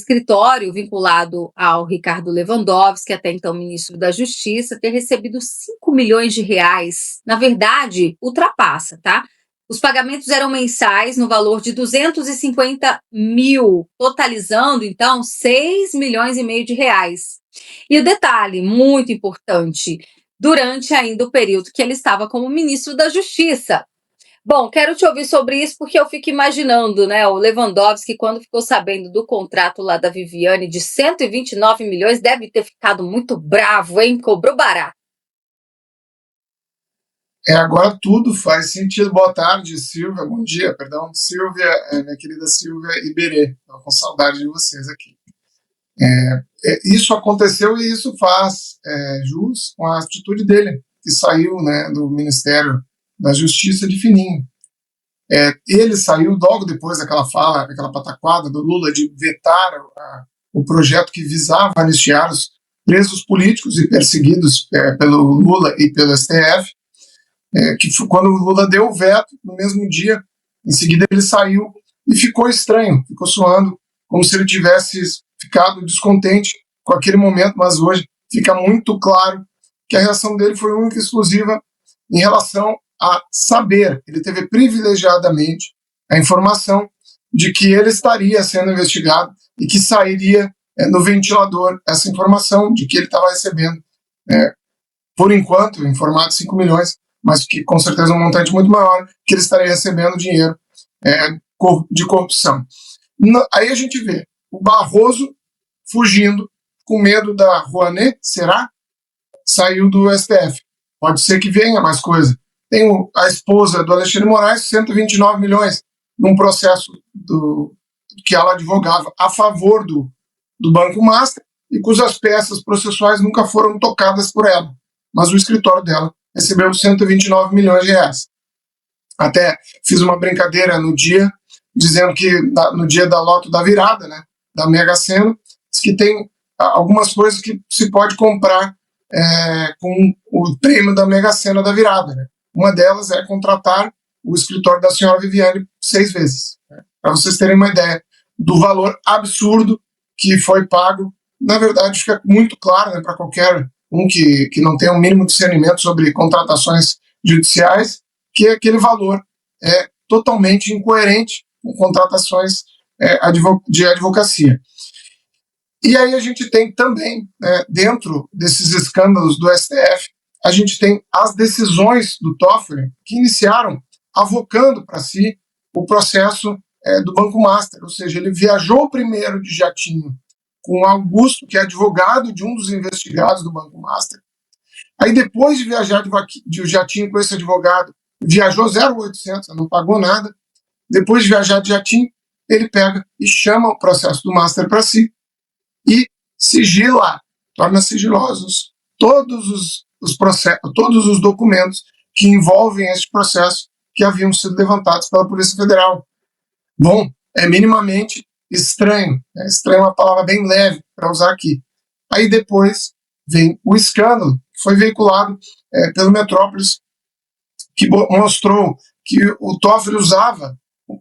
escritório vinculado ao Ricardo Lewandowski, até então ministro da Justiça, ter recebido 5 milhões de reais. Na verdade, ultrapassa, tá? Os pagamentos eram mensais no valor de 250 mil, totalizando, então, 6 milhões e meio de reais. E o detalhe, muito importante, durante ainda o período que ele estava como ministro da Justiça. Bom, quero te ouvir sobre isso porque eu fico imaginando, né, o Lewandowski, quando ficou sabendo do contrato lá da Viviane de 129 milhões, deve ter ficado muito bravo, hein? Cobrou barato. Agora tudo faz sentido. Boa tarde, Silvia. Bom dia, perdão. Silvia, minha querida Silvia Iberê. Estou com saudade de vocês aqui. Isso aconteceu e isso faz jus com a atitude dele, que saiu, né, do Ministério da Justiça de fininho. Ele saiu logo depois daquela fala, daquela pataquada do Lula de vetar o projeto que visava anistiar os presos políticos e perseguidos pelo Lula e pelo STF, que quando o Lula deu o veto, no mesmo dia, em seguida ele saiu e ficou estranho, ficou soando como se ele tivesse ficado descontente com aquele momento, mas hoje fica muito claro que a reação dele foi única e exclusiva em relação a saber, ele teve privilegiadamente a informação de que ele estaria sendo investigado e que sairia no ventilador essa informação de que ele estava recebendo, por enquanto, em formato de 5 milhões, mas que com certeza é um montante muito maior, que ele estaria recebendo dinheiro de corrupção. Aí a gente vê o Barroso fugindo, com medo da Rouanet, será? Saiu do STF. Pode ser que venha mais coisa. Tem a esposa do Alexandre Moraes, 129 milhões, num processo que ela advogava a favor do Banco Master e cujas peças processuais nunca foram tocadas por ela. Mas o escritório dela recebeu 129 milhões de reais. Até fiz uma brincadeira no dia, dizendo que no dia da loto da virada, né, da Mega Sena, que tem algumas coisas que se pode comprar com o prêmio da Mega Sena da virada. Né? Uma delas é contratar o escritório da senhora Viviane 6 vezes. Né? Para vocês terem uma ideia do valor absurdo que foi pago. Na verdade, fica muito claro, né, para qualquer um que não tem um mínimo discernimento sobre contratações judiciais, que aquele valor é totalmente incoerente com contratações de advocacia. E aí a gente tem também, dentro desses escândalos do STF, a gente tem as decisões do Toffoli que iniciaram avocando para si o processo do Banco Master, ou seja, ele viajou primeiro de jatinho com Augusto, que é advogado de um dos investigados do Banco Master. Aí depois de viajar de jatinho com esse advogado, viajou 0,800, não pagou nada. Depois de viajar de jatinho, ele pega e chama o processo do Master para si e sigila, torna sigilosos todos os documentos que envolvem este processo que haviam sido levantados pela Polícia Federal. Bom, é minimamente estranho, né? Estranho é uma palavra bem leve para usar aqui. Aí depois vem o escândalo, que foi veiculado pelo Metrópolis, que mostrou que o Toffoli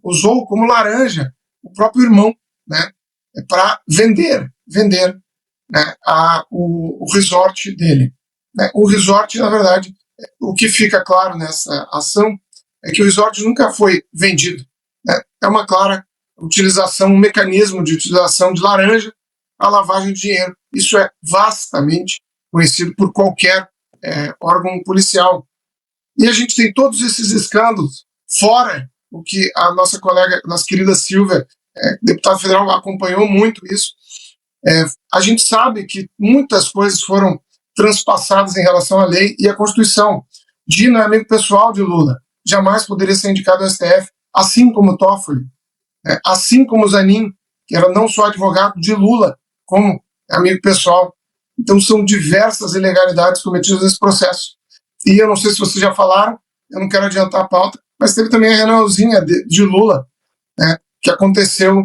usou como laranja o próprio irmão, né, para vender, né, o resort dele. Né? O resort, na verdade, o que fica claro nessa ação é que o resort nunca foi vendido. Né? É uma clara utilização, um mecanismo de utilização de laranja para lavagem de dinheiro. Isso é vastamente conhecido por qualquer órgão policial. E a gente tem todos esses escândalos, fora o que a nossa colega, nossa querida Silvia, deputada federal, acompanhou muito isso. A gente sabe que muitas coisas foram transpassadas em relação à lei e à Constituição. Dino é amigo pessoal de Lula, jamais poderia ser indicado ao STF, assim como o Toffoli, assim como o Zanin, que era não só advogado de Lula, como amigo pessoal. Então são diversas ilegalidades cometidas nesse processo. E eu não sei se vocês já falaram, eu não quero adiantar a pauta, mas teve também a reuniãozinha de Lula, né, que aconteceu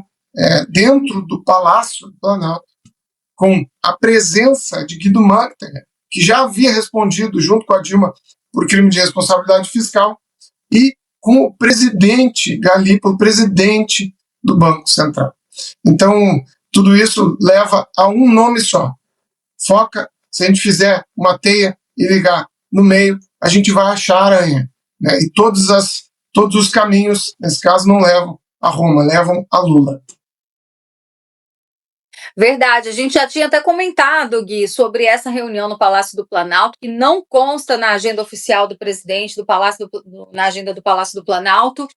dentro do Palácio do Planalto, com a presença de Guido Mantega, que já havia respondido junto com a Dilma por crime de responsabilidade fiscal, e com o presidente Galipa, o presidente do Banco Central. Então, tudo isso leva a um nome só. Foca, se a gente fizer uma teia e ligar no meio, a gente vai achar a aranha. Né? E todos os caminhos, nesse caso, não levam a Roma, levam a Lula. Verdade, a gente já tinha até comentado, Gui, sobre essa reunião no Palácio do Planalto, que não consta na agenda oficial do presidente na agenda do Palácio do Planalto,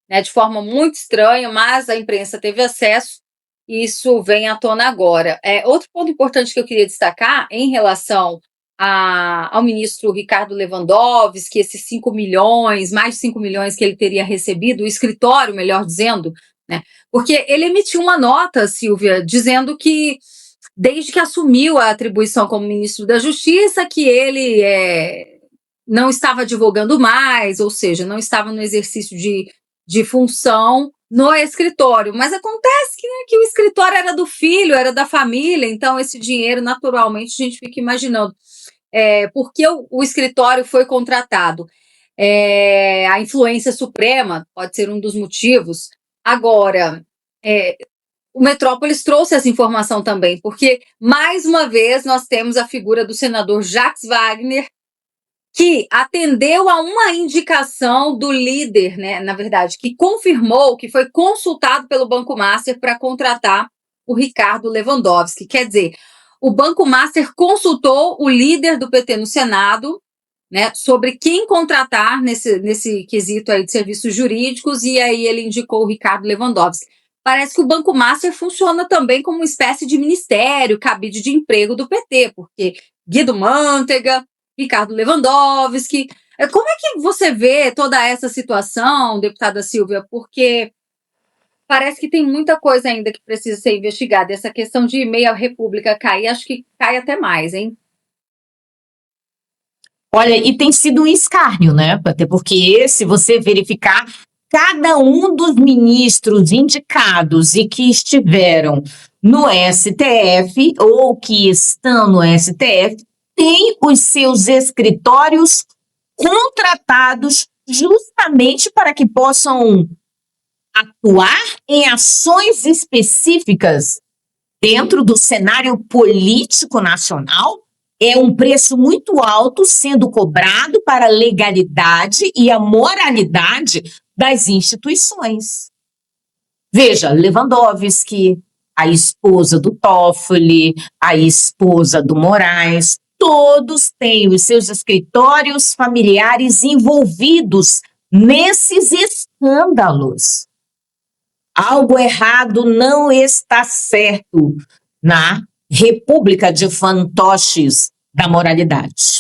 né, de forma muito estranha, mas a imprensa teve acesso e isso vem à tona agora. Outro ponto importante que eu queria destacar em relação ao ministro Ricardo Lewandowski, esses 5 milhões, mais de 5 milhões que ele teria recebido, o escritório, melhor dizendo, né? Porque ele emitiu uma nota, Silvia, dizendo que, desde que assumiu a atribuição como ministro da Justiça, que ele não estava divulgando mais, ou seja, não estava no exercício de função no escritório. Mas acontece que o escritório era do filho, era da família, então esse dinheiro, naturalmente, a gente fica imaginando. Por que o escritório foi contratado? A influência suprema pode ser um dos motivos. Agora, o Metrópolis trouxe essa informação também, porque, mais uma vez, nós temos a figura do senador Jacques Wagner, que atendeu a uma indicação do líder, né, na verdade, que confirmou que foi consultado pelo Banco Master para contratar o Ricardo Lewandowski. Quer dizer, o Banco Master consultou o líder do PT no Senado, né, sobre quem contratar nesse quesito aí de serviços jurídicos, e aí ele indicou o Ricardo Lewandowski. Parece que o Banco Master funciona também como uma espécie de ministério, cabide de emprego do PT, porque Guido Mantega, Ricardo Lewandowski. Como é que você vê toda essa situação, deputada Silvia? Porque parece que tem muita coisa ainda que precisa ser investigada. Essa questão de meia república cair, acho que cai até mais, hein? Olha, e tem sido um escárnio, né? Até porque, se você verificar, cada um dos ministros indicados e que estiveram no STF ou que estão no STF tem os seus escritórios contratados justamente para que possam atuar em ações específicas dentro do cenário político nacional. É um preço muito alto sendo cobrado para a legalidade e a moralidade das instituições. Veja, Lewandowski, a esposa do Toffoli, a esposa do Moraes, todos têm os seus escritórios familiares envolvidos nesses escândalos. Algo errado não está certo na República de Fantoches da moralidade.